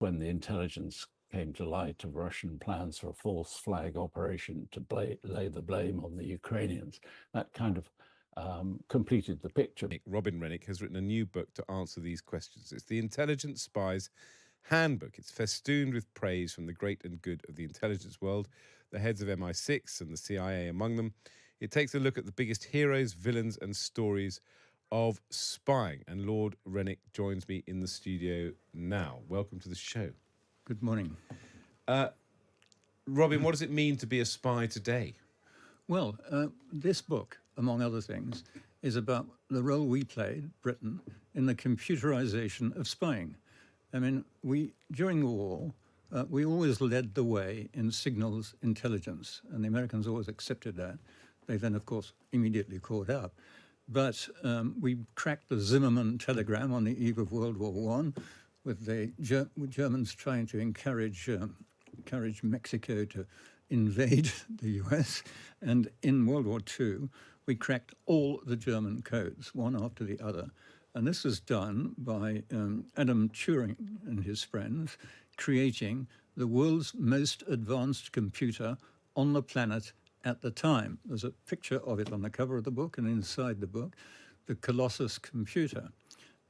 when the intelligence came to light of Russian plans for a false flag operation to lay the blame on the Ukrainians. That kind of completed the picture. Robin Rennick has written a new book to answer these questions. It's the Intelligence Spy's Handbook. It's festooned with praise from the great and good of the intelligence world, the heads of MI6 and the CIA among them. It takes a look at the biggest heroes, villains, and stories of spying. And Lord Rennick joins me in the studio now. Welcome to the show. Good morning. Robin, what does it mean to be a spy today? Well, this book, among other things, is about the role we played, Britain, in the computerization of spying. I mean, during the war, we always led the way in signals intelligence, and the Americans always accepted that. They then, of course, immediately caught up. But we cracked the Zimmermann telegram on the eve of World War I, with the Germans trying to encourage Mexico to invade the US. And in World War II, we cracked all the German codes, one after the other. And this was done by Adam Turing and his friends, creating the world's most advanced computer on the planet at the time. There's a picture of it on the cover of the book and inside the book, the Colossus computer.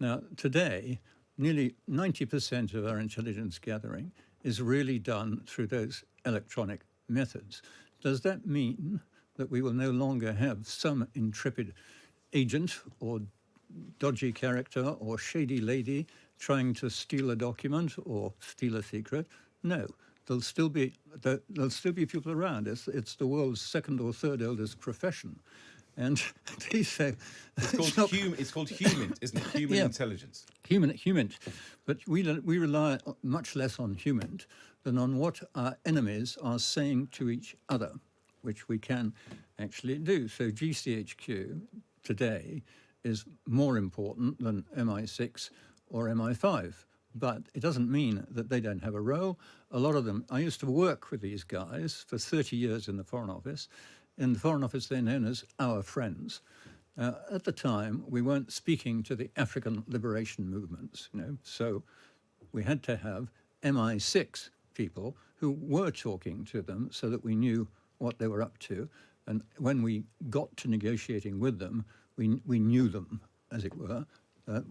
Now, today, nearly 90% of our intelligence gathering is really done through those electronic methods. Does that mean that we will no longer have some intrepid agent or dodgy character or shady lady trying to steal a document or steal a secret? No. There'll still be people around. It's the world's second or third oldest profession, and they say it's called human, isn't it? Human intelligence. Human, but we rely much less on human than on what our enemies are saying to each other, which we can actually do. So GCHQ today is more important than MI6 or MI5. But it doesn't mean that they don't have a role. A lot of them, I used to work with these guys for 30 years in the Foreign Office. In the Foreign Office, they're known as our friends. At the time, we weren't speaking to the African liberation movements, so we had to have MI6 people who were talking to them so that we knew what they were up to. And when we got to negotiating with them, we knew them, as it were,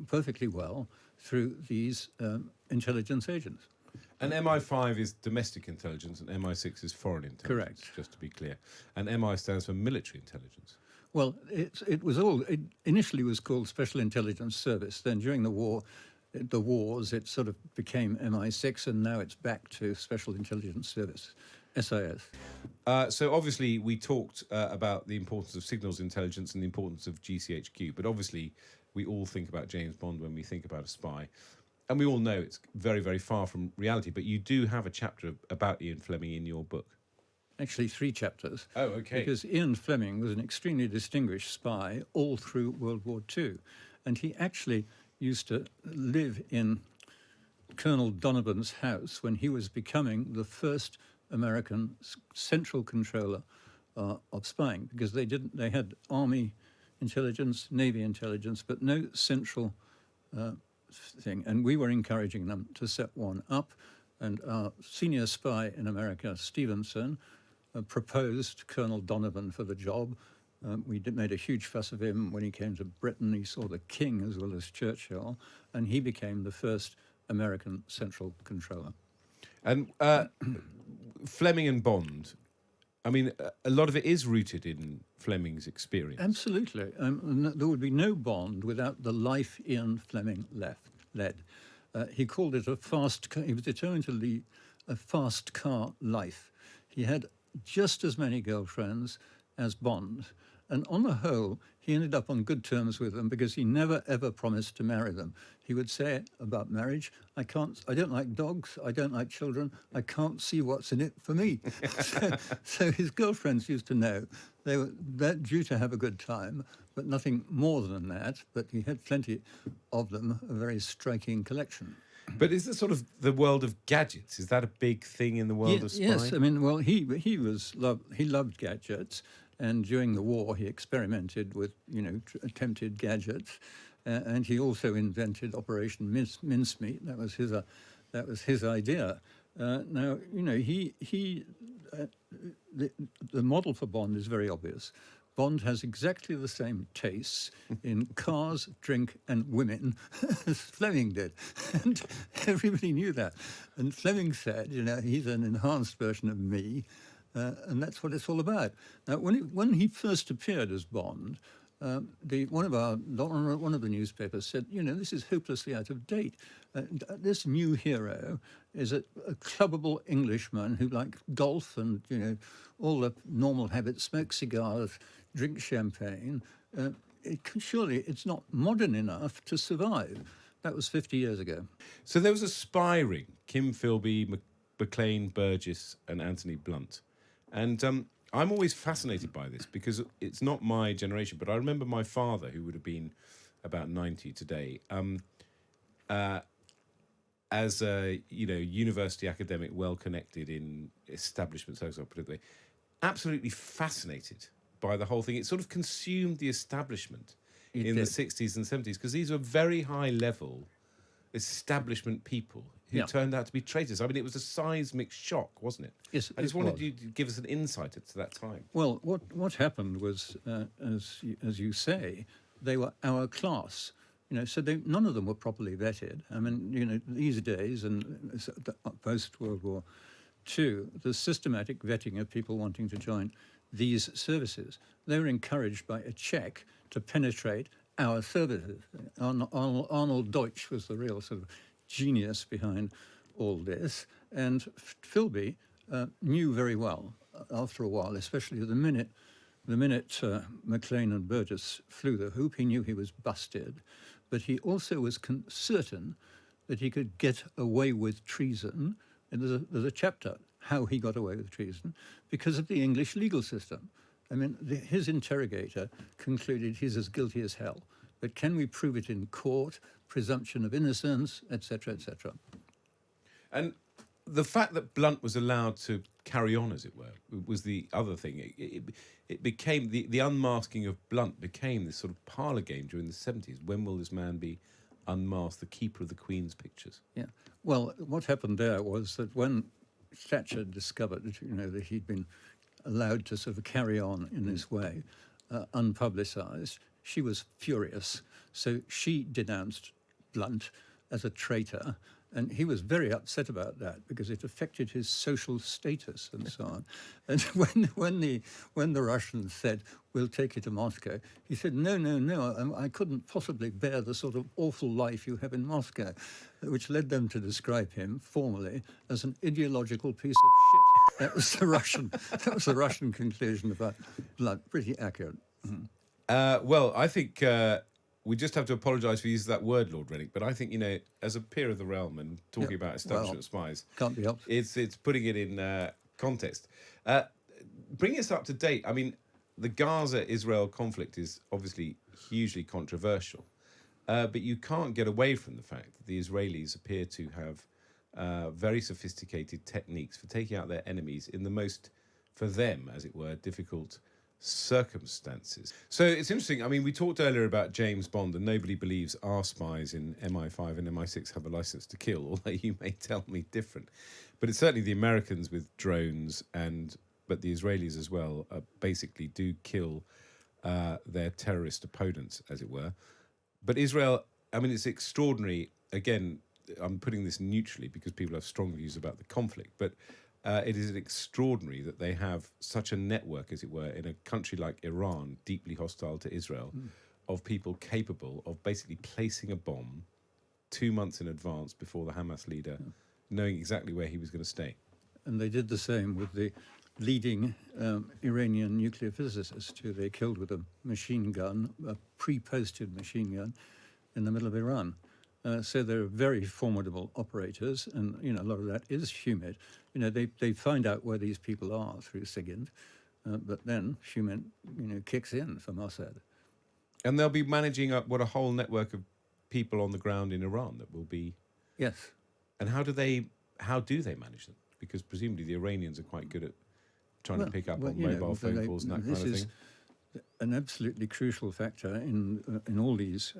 perfectly well through these intelligence agents. And MI5 is domestic intelligence and MI6 is foreign intelligence. Correct. Just to be clear. And MI stands for military intelligence. Well, it initially was called Special Intelligence Service. Then during the wars, it sort of became MI6, and now it's back to Special Intelligence Service, SIS. So obviously we talked about the importance of signals intelligence and the importance of GCHQ, but obviously we all think about James Bond when we think about a spy. And we all know it's very, very far from reality, but you do have a chapter about Ian Fleming in your book. Actually, 3 chapters. Oh, okay. Because Ian Fleming was an extremely distinguished spy all through World War II. And he actually used to live in Colonel Donovan's house when he was becoming the first American central controller of spying, because they had Army intelligence, Navy intelligence, but no central thing. And we were encouraging them to set one up. And our senior spy in America, Stevenson, proposed Colonel Donovan for the job. We made a huge fuss of him. When he came to Britain, he saw the King as well as Churchill, and he became the first American central controller. And Fleming and Bond, I mean, a lot of it is rooted in Fleming's experience. Absolutely. There would be no Bond without the life Ian Fleming led. He called it he was determined to lead a fast car life. He had just as many girlfriends as Bond. And on the whole, he ended up on good terms with them because he never, ever promised to marry them. He would say about marriage, I don't like dogs, I don't like children, I can't see what's in it for me. so his girlfriends used to know they were due to have a good time, but nothing more than that. But he had plenty of them, a very striking collection. But is it sort of the world of gadgets? Is that a big thing in the world of spying? Yes, I mean, well, he loved gadgets, and during the war he experimented with, attempted gadgets, and he also invented Operation Mincemeat. That was his That was his idea. Now, the model for Bond is very obvious. Bond has exactly the same tastes in cars, drink, and women as Fleming did. And everybody knew that. And Fleming said, he's an enhanced version of me, and that's what it's all about. Now, when he first appeared as Bond, one of the newspapers said, this is hopelessly out of date. This new hero is a clubbable Englishman who likes golf and all the normal habits, smoke cigars, drink champagne. Surely it's not modern enough to survive. That was 50 years ago. So there was a spy ring: Kim Philby, McLean, Burgess, and Anthony Blunt, and I'm always fascinated by this because it's not my generation, but I remember my father, who would have been about 90 today, as a university academic, well connected in establishment, so I'll put it that way, absolutely fascinated by the whole thing. It sort of consumed the establishment in the 60s and 70s because these were very high level establishment people who turned out to be traitors. I mean, it was a seismic shock, wasn't it? Yes, I just wanted you to give us an insight into that time. Well, what happened was, as you say, they were our class. So none of them were properly vetted. I mean, these days and post World War II, the systematic vetting of people wanting to join these services. They were encouraged by a check to penetrate our services. Arnold Deutsch was the real sort of genius behind all this, and Philby knew very well after a while, especially the minute McLean and Burgess flew the hoop, he knew he was busted, but he also was certain that he could get away with treason. And there's a chapter, how he got away with treason, because of the English legal system. I mean, his interrogator concluded he's as guilty as hell. But can we prove it in court, presumption of innocence, etc., etc.? And the fact that Blunt was allowed to carry on, as it were, was the other thing. It became, the unmasking of Blunt became this sort of parlour game during the 70s. When will this man be unmasked, the keeper of the Queen's pictures? Yeah. Well, what happened there was that when Thatcher discovered, that he'd been allowed to sort of carry on in this way, unpublicised, she was furious. So she denounced Blunt as a traitor, and he was very upset about that because it affected his social status and so on. And when the Russians said, "We'll take you to Moscow," he said, no, I couldn't possibly bear the sort of awful life you have in Moscow," which led them to describe him formally as an ideological piece of shit. That was the Russian conclusion about Blunt. Pretty accurate. Well, I think we just have to apologise for using that word, Lord Rennick, but I think, as a peer of the realm and talking about establishment spies, can't be helped. It's putting it in context. Bring us up to date. I mean, the Gaza-Israel conflict is obviously hugely controversial, but you can't get away from the fact that the Israelis appear to have very sophisticated techniques for taking out their enemies in the most, for them, as it were, difficult circumstances. So it's interesting. I mean, we talked earlier about James Bond, and nobody believes our spies in MI5 and MI6 have a license to kill, although you may tell me different. But it's certainly the Americans with drones, but the Israelis as well, basically do kill their terrorist opponents, as it were. But Israel, I mean, it's extraordinary. Again, I'm putting this neutrally because people have strong views about the conflict, but it is extraordinary that they have such a network, as it were, in a country like Iran, deeply hostile to Israel, of people capable of basically placing a bomb 2 months in advance before the Hamas leader, knowing exactly where he was going to stay. And they did the same with the leading Iranian nuclear physicist, who they killed with a machine gun, a pre-posted machine gun, in the middle of Iran. So they're very formidable operators, and a lot of that is humid. They find out where these people are through SIGINT, but then humid, kicks in for Mossad. And they'll be managing a whole network of people on the ground in Iran that will be. Yes. And how do they manage them? Because presumably the Iranians are quite good at trying to pick up on mobile phone calls and that kind of thing. An absolutely crucial factor in all these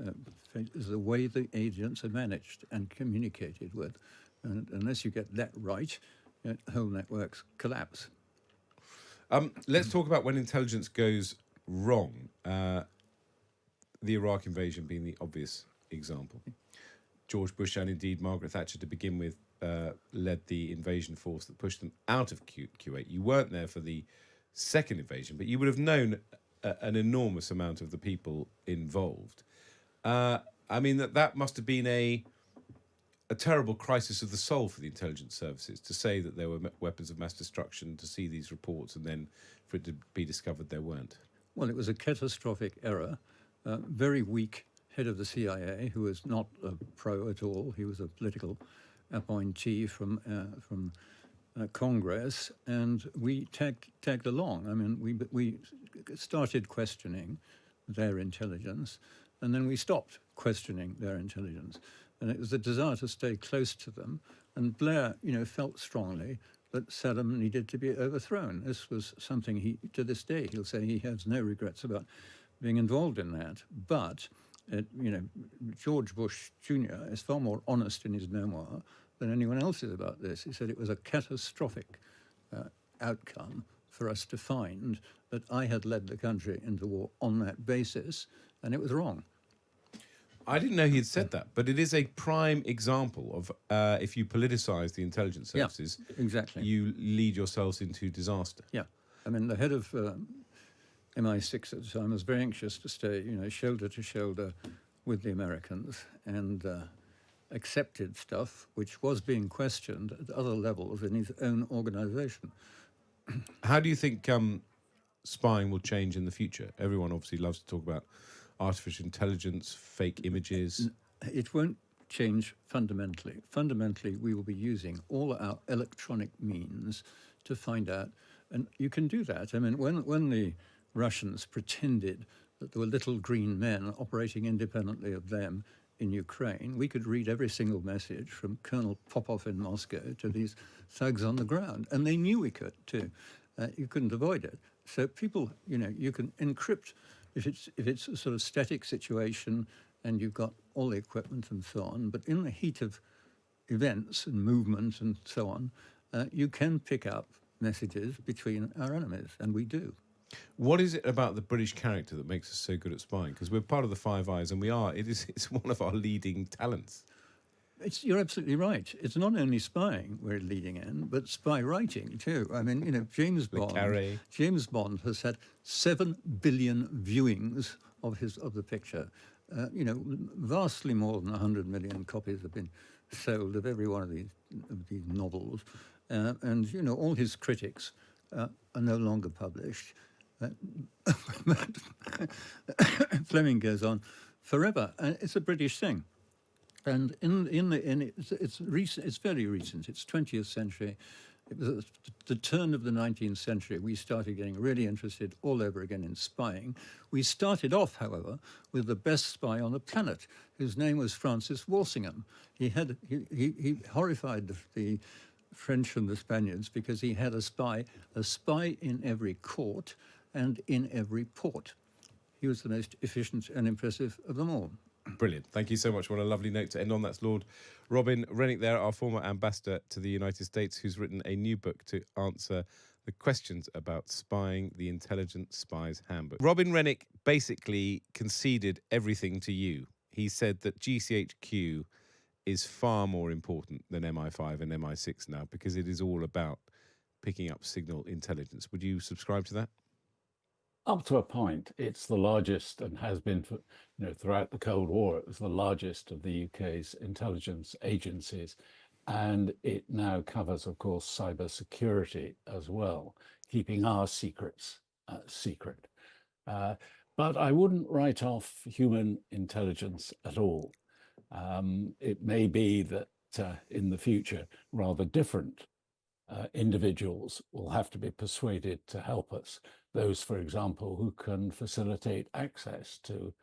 is the way the agents are managed and communicated with. And unless you get that right, whole networks collapse. Let's talk about when intelligence goes wrong. The Iraq invasion being the obvious example. George Bush and indeed Margaret Thatcher, to begin with, led the invasion force that pushed them out of Kuwait. You weren't there for the second invasion, but you would have known an enormous amount of the people involved. I mean, that must have been a terrible crisis of the soul for the intelligence services, to say that there were weapons of mass destruction, to see these reports, and then for it to be discovered there weren't. Well, it was a catastrophic error. Very weak head of the CIA, who was not a pro at all. He was a political appointee from Congress, and we tagged along. I mean, we started questioning their intelligence, and then we stopped questioning their intelligence. And it was a desire to stay close to them. And Blair, felt strongly that Saddam needed to be overthrown. This was something to this day, he'll say he has no regrets about being involved in that. But, George Bush Jr. is far more honest in his memoir than anyone else is about this. He said it was a catastrophic outcome for us to find that I had led the country into war on that basis, and it was wrong. I didn't know he had said that, but it is a prime example of if you politicise the intelligence services, exactly, you lead yourselves into disaster. Yeah. I mean, the head of MI6 at the time was very anxious to stay, shoulder to shoulder with the Americans, and accepted stuff which was being questioned at other levels in his own organisation. How do you think spying will change in the future? Everyone obviously loves to talk about artificial intelligence, fake images. It won't change fundamentally. Fundamentally, we will be using all our electronic means to find out, and you can do that. I mean, when the Russians pretended that there were little green men operating independently of them in Ukraine, we could read every single message from Colonel Popov in Moscow to these thugs on the ground, and they knew we could too. You couldn't avoid it. So people, you can encrypt if it's a sort of static situation and you've got all the equipment and so on. But in the heat of events and movement and so on, you can pick up messages between our enemies, and we do. What is it about the British character that makes us so good at spying? Because we're part of the Five Eyes, and it's one of our leading talents. You're absolutely right. It's not only spying we're leading in, but spy writing too. I mean, James Bond has had 7 billion viewings of the picture. Vastly more than 100 million copies have been sold of every one of these novels, and all his critics are no longer published. Fleming goes on forever, and it's a British thing. And it's recent. It's very recent. It's 20th century. It was at the turn of the 19th century we started getting really interested all over again in spying. We started off, however, with the best spy on the planet, whose name was Francis Walsingham. He horrified the French and the Spaniards because he had a spy in every court and in every port. He was the most efficient and impressive of them all. Brilliant. Thank you so much. What a lovely note to end on. That's Lord Robin Rennick there, our former ambassador to the United States, who's written a new book to answer the questions about spying, the Intelligent Spy's Handbook. Robin Rennick basically conceded everything to you. He said that GCHQ is far more important than MI5 and MI6 now, because it is all about picking up signal intelligence. Would you subscribe to that? Up to a point, it's the largest, and has been for, throughout the Cold War. It was the largest of the UK's intelligence agencies, and it now covers, of course, cybersecurity as well, keeping our secrets secret. But I wouldn't write off human intelligence at all. It may be that in the future, rather different individuals will have to be persuaded to help us. Those, for example, who can facilitate access to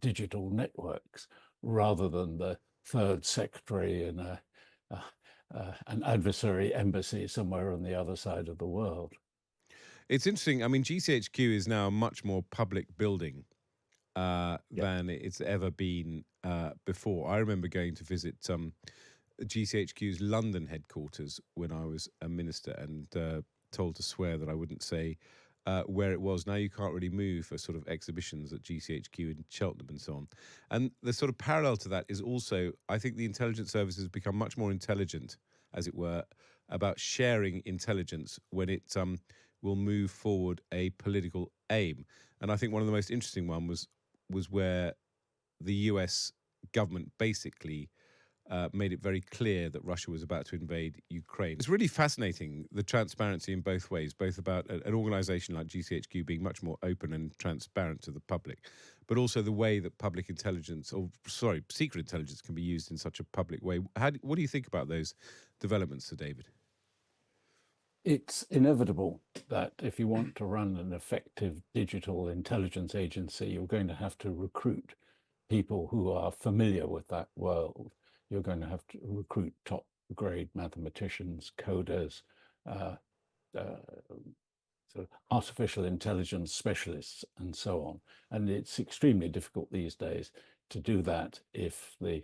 digital networks, rather than the third secretary in an adversary embassy somewhere on the other side of the world. It's interesting. I mean, GCHQ is now a much more public building than it's ever been before. I remember going to visit GCHQ's London headquarters when I was a minister, and told to swear that I wouldn't say where it was. Now you can't really move for sort of exhibitions at GCHQ in Cheltenham and so on. And the sort of parallel to that is also, I think the intelligence services have become much more intelligent, as it were, about sharing intelligence when it will move forward a political aim. And I think one of the most interesting one was where the US government basically made it very clear that Russia was about to invade Ukraine. It's really fascinating, the transparency in both ways, both about an organisation like GCHQ being much more open and transparent to the public, but also the way that public intelligence, secret intelligence can be used in such a public way. What do you think about those developments, Sir David? It's inevitable that if you want to run an effective digital intelligence agency, you're going to have to recruit people who are familiar with that world. You're going to have to recruit top grade mathematicians, coders, sort of artificial intelligence specialists, and so on. And it's extremely difficult these days to do that if the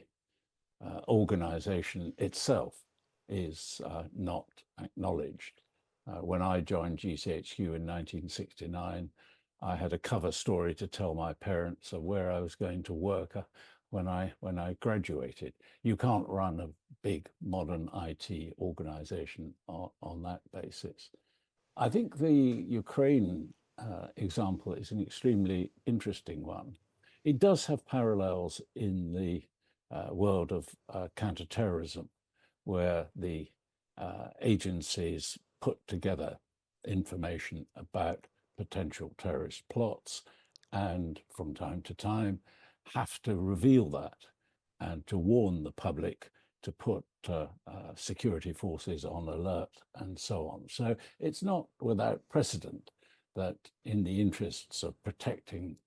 organization itself is not acknowledged. When I joined GCHQ in 1969, I had a cover story to tell my parents of where I was going to work when I graduated. You can't run a big modern IT organization on that basis. I think the Ukraine example is an extremely interesting one. It does have parallels in the world of counterterrorism, where the agencies put together information about potential terrorist plots and from time to time have to reveal that and to warn the public, to put security forces on alert and so on. So it's not without precedent that in the interests of protecting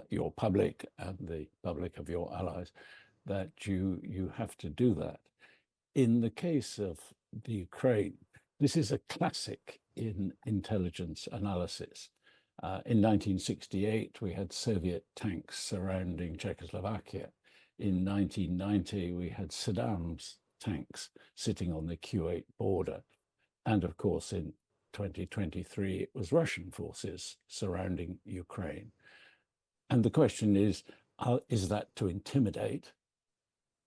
your public and the public of your allies, that you have to do that. In the case of the Ukraine, this is a classic in intelligence analysis. In 1968, we had Soviet tanks surrounding Czechoslovakia. In 1990, we had Saddam's tanks sitting on the Kuwait border. And of course, in 2023, it was Russian forces surrounding Ukraine. And the question is that to intimidate,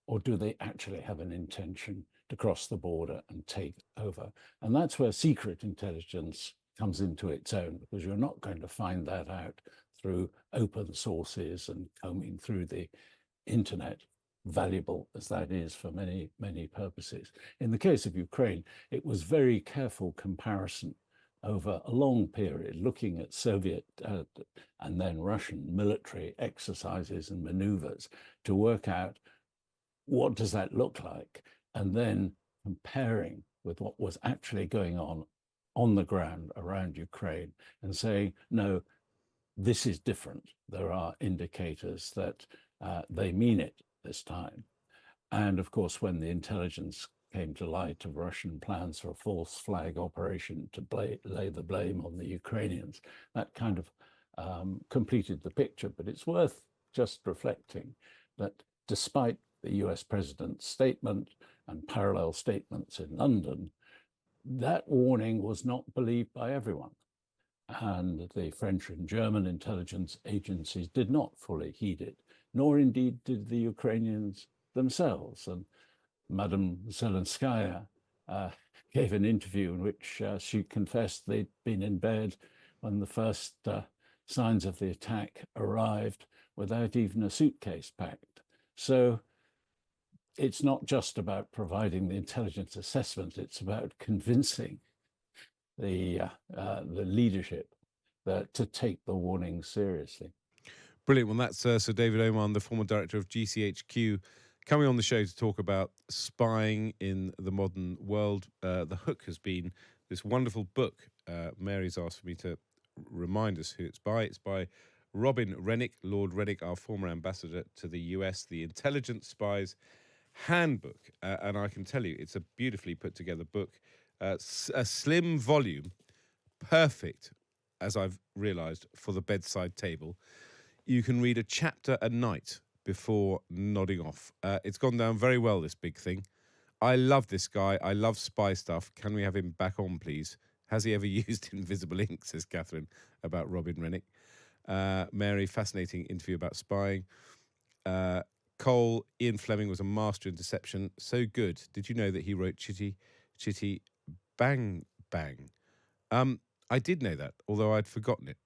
or do they actually have an intention to cross the border and take over? And that's where secret intelligence comes into its own, because you're not going to find that out through open sources and combing through the internet, valuable as that is for many, many purposes. In the case of Ukraine, it was very careful comparison over a long period, looking at Soviet and then Russian military exercises and maneuvers to work out what does that look like, and then comparing with what was actually going on the ground around Ukraine and saying, no, this is different. There are indicators that they mean it this time. And of course, when the intelligence came to light of Russian plans for a false flag operation to lay the blame on the Ukrainians, that kind of completed the picture. But it's worth just reflecting that despite the US president's statement and parallel statements in London, that warning was not believed by everyone. And the French and German intelligence agencies did not fully heed it, nor indeed did the Ukrainians themselves. And Madame Zelenskaya gave an interview in which she confessed they'd been in bed when the first signs of the attack arrived without even a suitcase packed. So it's not just about providing the intelligence assessment, it's about convincing the leadership to take the warning seriously. Brilliant. Well, that's Sir David Oman, the former director of GCHQ, coming on the show to talk about spying in the modern world. The hook has been this wonderful book. Mary's asked for me to remind us who it's by. It's by Robin Rennick, Lord Rennick, our former ambassador to the US, The Intelligence Spy's Handbook. And I can tell you, it's a beautifully put together book, a slim volume, perfect, as I've realized, for the bedside table. You can read a chapter a night before nodding off. It's gone down very well, this big thing. I love this guy. I love spy stuff. Can we have him back on, please? Has he ever used invisible ink, says Catherine, about Robin Rennick. Mary, fascinating interview about spying. Cole, Ian Fleming was a master in deception. So good. Did you know that he wrote Chitty, Chitty, Bang, Bang? I did know that, although I'd forgotten it.